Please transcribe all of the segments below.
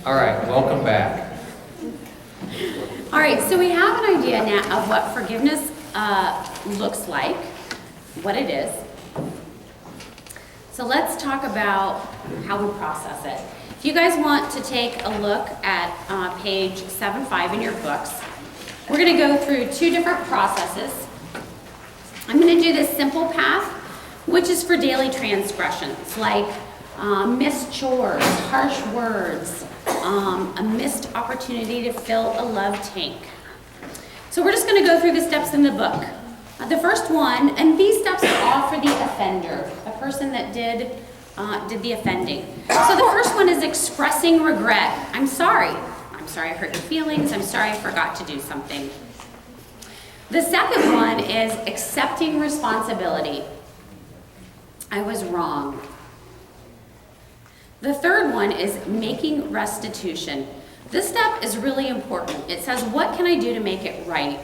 All right, welcome back. All right, so we have an idea now of what forgiveness looks like, what it is. So let's talk about how we process it. If you guys want to take a look at page 7.5 in your books, we're going to go through two different processes. I'm going to do this simple path, which is for daily transgressions, like missed chores, harsh words, a missed opportunity to fill a love tank. So we're just going to go through the steps in the book. The first one, and these steps are all for the offender, the person that did the offending. So the first one is expressing regret. I'm sorry. I'm sorry I hurt your feelings. I'm sorry I forgot to do something. The second one is accepting responsibility. I was wrong. The third one is making restitution. This step is really important. It says, what can I do to make it right?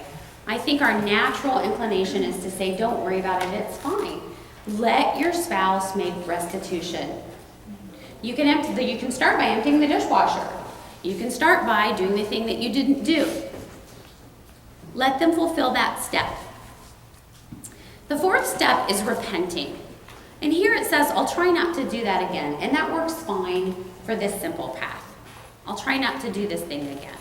I think our natural inclination is to say, don't worry about it, it's fine. Let your spouse make restitution. You can start by emptying the dishwasher. You can start by doing the thing that you didn't do. Let them fulfill that step. The fourth step is repenting. And here it says, I'll try not to do that again. And that works fine for this simple path. I'll try not to do this thing again.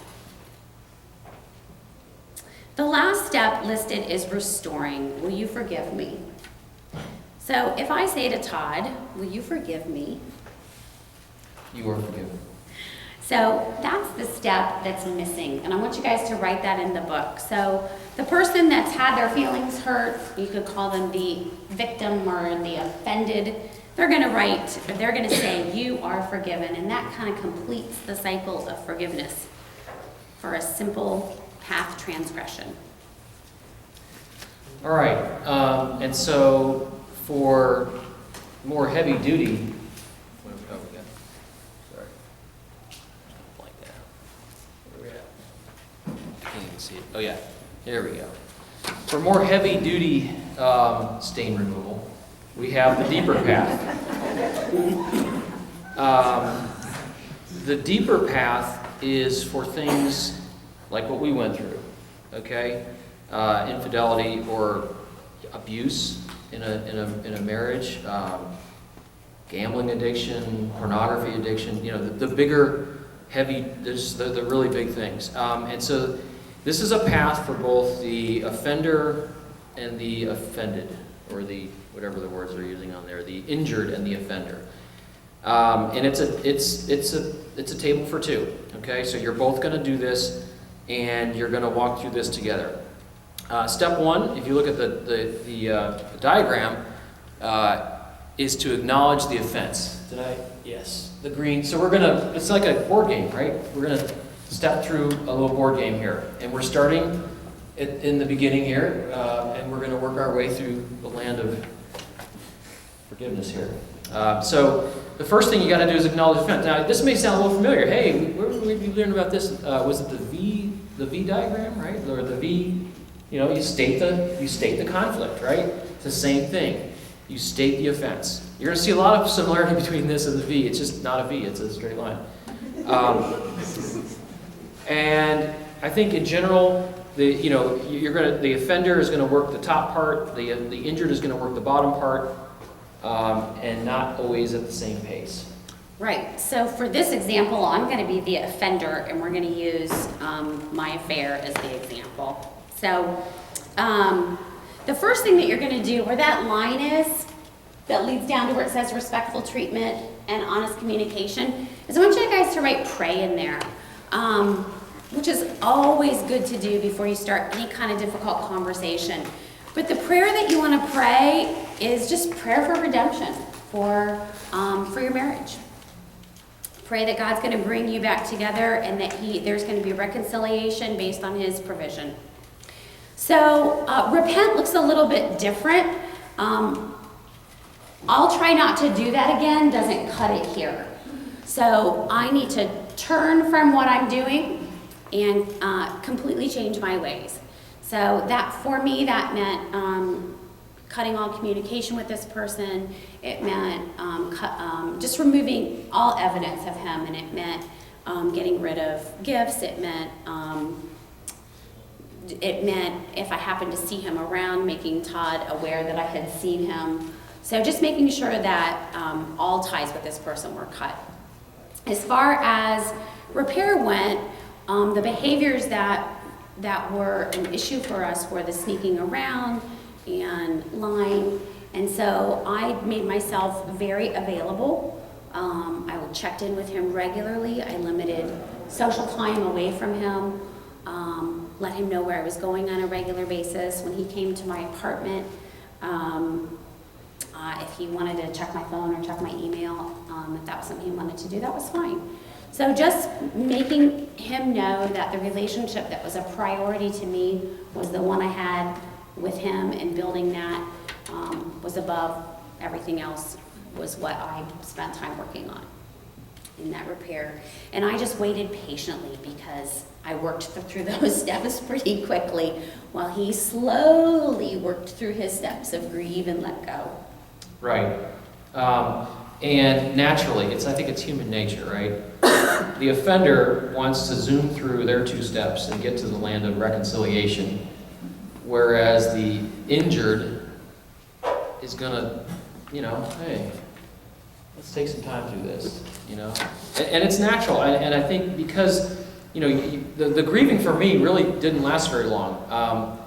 The last step listed is restoring. Will you forgive me? So if I say to Todd, will you forgive me? You are forgiven. So that's the step that's missing. And I want you guys to write that in the book. So the person that's had their feelings hurt, you could call them the victim or the offended, they're going to say, you are forgiven. And that kind of completes the cycle of forgiveness for a simple path transgression. All right, and so for more heavy duty, oh yeah, there we go. For more heavy duty stain removal, we have the deeper path. The deeper path is for things like what we went through, okay? Infidelity or abuse in a marriage, gambling addiction, pornography addiction, the bigger, heavy, the really big things. And so this is a path for both the offender and the offended, or the, whatever the words they're using on there, the injured and the offender. And it's a table for two, okay? So you're both going to do this, and you're going to walk through this together. Step one, if you look at the diagram, is to acknowledge the offense. Yes. The green. So it's like a board game, right? We're going to step through a little board game here. And we're starting in the beginning here, and we're going to work our way through the land of forgiveness here. So the first thing you got to do is acknowledge offense. Now, this may sound a little familiar. Hey, where did we learn about this? Was it the V diagram, right? Or the V, you state the conflict, right? It's the same thing. You state the offense. You're going to see a lot of similarity between this and the V. It's just not a V, it's a straight line. And I think in general, the offender is going to work the top part, the injured is going to work the bottom part, and not always at the same pace. Right. So for this example, I'm going to be the offender, and we're going to use my affair as the example. So the first thing that you're going to do, where that line is, that leads down to where it says respectful treatment and honest communication, is I want you guys to write pray in there, which is always good to do before you start any kind of difficult conversation. But the prayer that you want to pray is just prayer for redemption for your marriage. Pray that God's going to bring you back together and that there's going to be reconciliation based on His provision. So repent looks a little bit different. I'll try not to do that again doesn't cut it here. So I need to turn from what I'm doing and completely change my ways. So that, for me, that meant cutting all communication with this person. It meant just removing all evidence of him, and it meant getting rid of gifts. It meant if I happened to see him around, making Todd aware that I had seen him. So just making sure that all ties with this person were cut. As far as repair went, the behaviors that were an issue for us were the sneaking around and lying. And so I made myself very available. I checked in with him regularly. I limited social time away from him. Let him know where I was going on a regular basis. When he came to my apartment, if he wanted to check my phone or check my email, if that was something he wanted to do, that was fine. So just making him know that the relationship that was a priority to me was the one I had with him, and building that was above everything else, was what I spent time working on in that repair. And I just waited patiently because I worked through those steps pretty quickly while he slowly worked through his steps of grieve and let go. Right. And naturally, I think it's human nature, right? The offender wants to zoom through their 2 steps and get to the land of reconciliation, whereas the injured is gonna, hey, let's take some time through this, And it's natural, and I think because, the grieving for me really didn't last very long.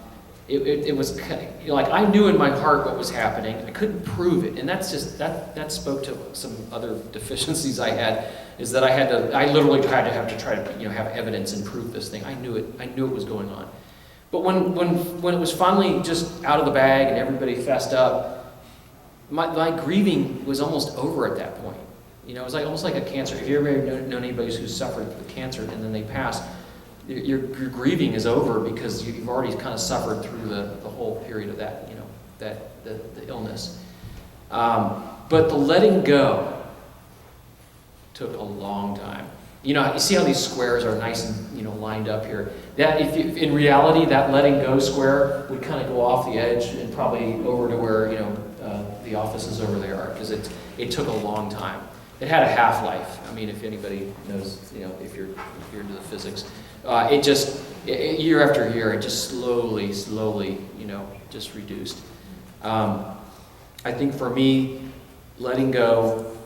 It was like I knew in my heart what was happening. I couldn't prove it, and that's just that spoke to some other deficiencies I had. Is that I literally had to try to have evidence and prove this thing. I knew it was going on. But when it was finally just out of the bag and everybody fessed up, my grieving was almost over at that point. It was almost like a cancer. Have you ever known anybody who's suffered with cancer and then they pass? Your grieving is over because you've already kind of suffered through the whole period of that, the illness. But the letting go took a long time. You see how these squares are nice and lined up here. That in reality, that letting go square would kind of go off the edge and probably over to where the offices over there are, because it took a long time. It had a half-life. I mean, if anybody knows, if you're into the physics, year after year, it just slowly, just reduced. I think for me, letting go,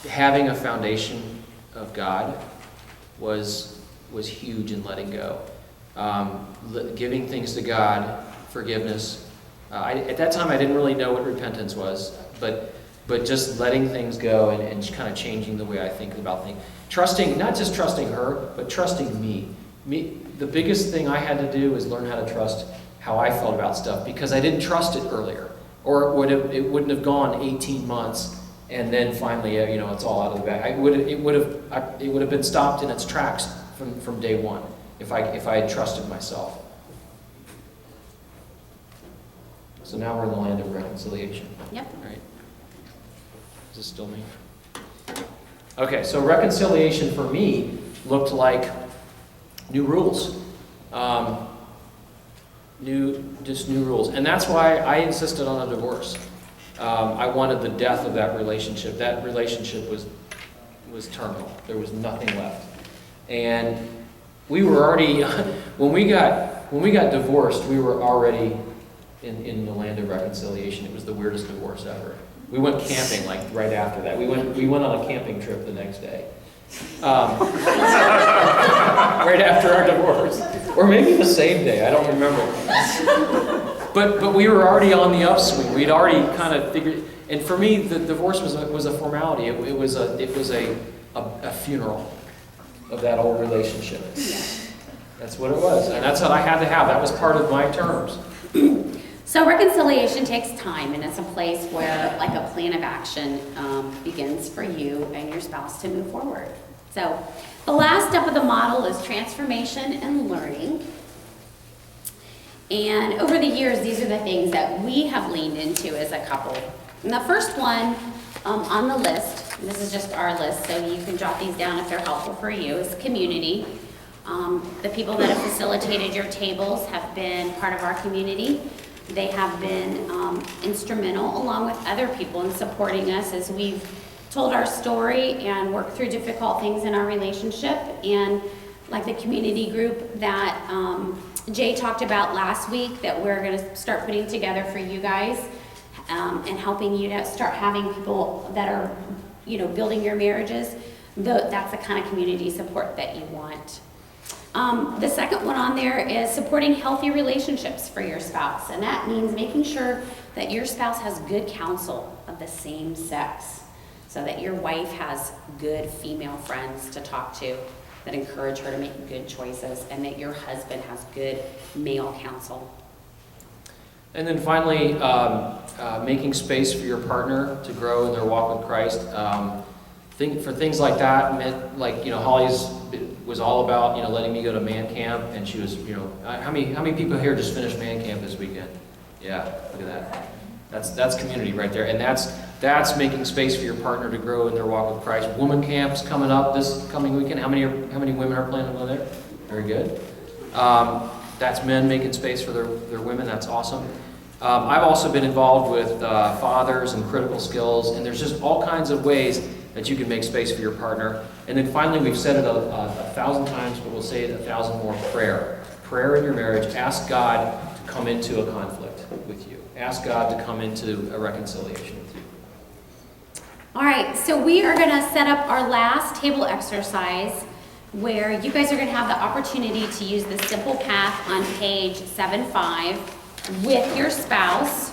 having a foundation of God was huge in letting go. Giving things to God, forgiveness. At that time, I didn't really know what repentance was, but just letting things go and kind of changing the way I think about things. Trusting, not just trusting her, but trusting me. The biggest thing I had to do is learn how to trust how I felt about stuff, because I didn't trust it earlier. Or it wouldn't have gone 18 months and then finally, it's all out of the bag. It would have been stopped in its tracks from day one if I had trusted myself. So now we're in the land of reconciliation. Yep. Right? Is this still me? Okay, so reconciliation for me looked like new rules. New rules. And that's why I insisted on a divorce. I wanted the death of that relationship. That relationship was terminal. There was nothing left. And we were already, when we got divorced, we were already in the land of reconciliation. It was the weirdest divorce ever. We went camping right after that. We went on a camping trip the next day. Right after our divorce. Or maybe the same day, I don't remember. But we were already on the upswing. We'd already kind of figured, and for me, the divorce was a formality. It was a funeral of that old relationship. That's what it was, and that's what I had to have. That was part of my terms. So reconciliation takes time, and it's a place where like a plan of action begins for you and your spouse to move forward. So the last step of the model is transformation and learning. And over the years, these are the things that we have leaned into as a couple. And the first one on the list, and this is just our list, so you can jot these down if they're helpful for you, is community. The people that have facilitated your tables have been part of our community. They have been instrumental, along with other people, in supporting us as we've told our story and worked through difficult things in our relationship, and like the community group that Jay talked about last week that we're going to start putting together for you guys, and helping you to start having people that are, building your marriages. That's the kind of community support that you want. The second one on there is supporting healthy relationships for your spouse, and that means making sure that your spouse has good counsel of the same sex, so that your wife has good female friends to talk to that encourage her to make good choices, and that your husband has good male counsel. And then finally, making space for your partner to grow in their walk with Christ. For things like that, meant like Holly's was all about letting me go to man camp, and she was how many people here just finished man camp this weekend? Yeah, look at that. That's community right there, and that's making space for your partner to grow in their walk with Christ. Woman camp's coming up this coming weekend. How many women are planning to go there? Very good. That's men making space for their women. That's awesome. I've also been involved with fathers and critical skills, and there's just all kinds of ways that you can make space for your partner. And then finally, we've said it a 1,000 times, but we'll say it 1,000 more, prayer. Prayer in your marriage. Ask God to come into a conflict with you. Ask God to come into a reconciliation with you. All right, so we are going to set up our last table exercise where you guys are going to have the opportunity to use the simple path on page 7.5 with your spouse,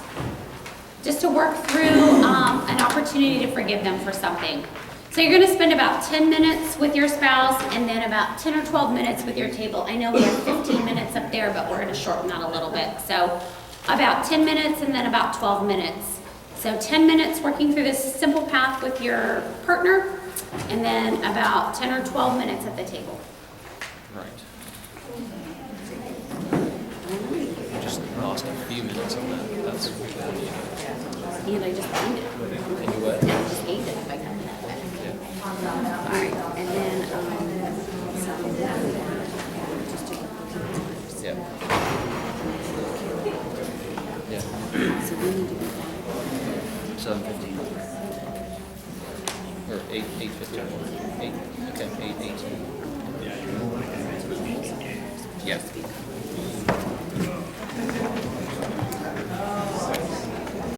just to work through an opportunity to forgive them for something. So you're going to spend about 10 minutes with your spouse and then about 10 or 12 minutes with your table. I know we have 15 minutes up there, but we're going to shorten that a little bit. So about 10 minutes and then about 12 minutes. So 10 minutes working through this simple path with your partner, and then about 10 or 12 minutes at the table. Right. Just lost a few minutes on that. That's And I just ate it. And you what? I just ate it if I got that way. Yeah. All right, and then just to Yeah. so we need to go 7:15 or 8:15. 8. Okay, 8:18. Yeah.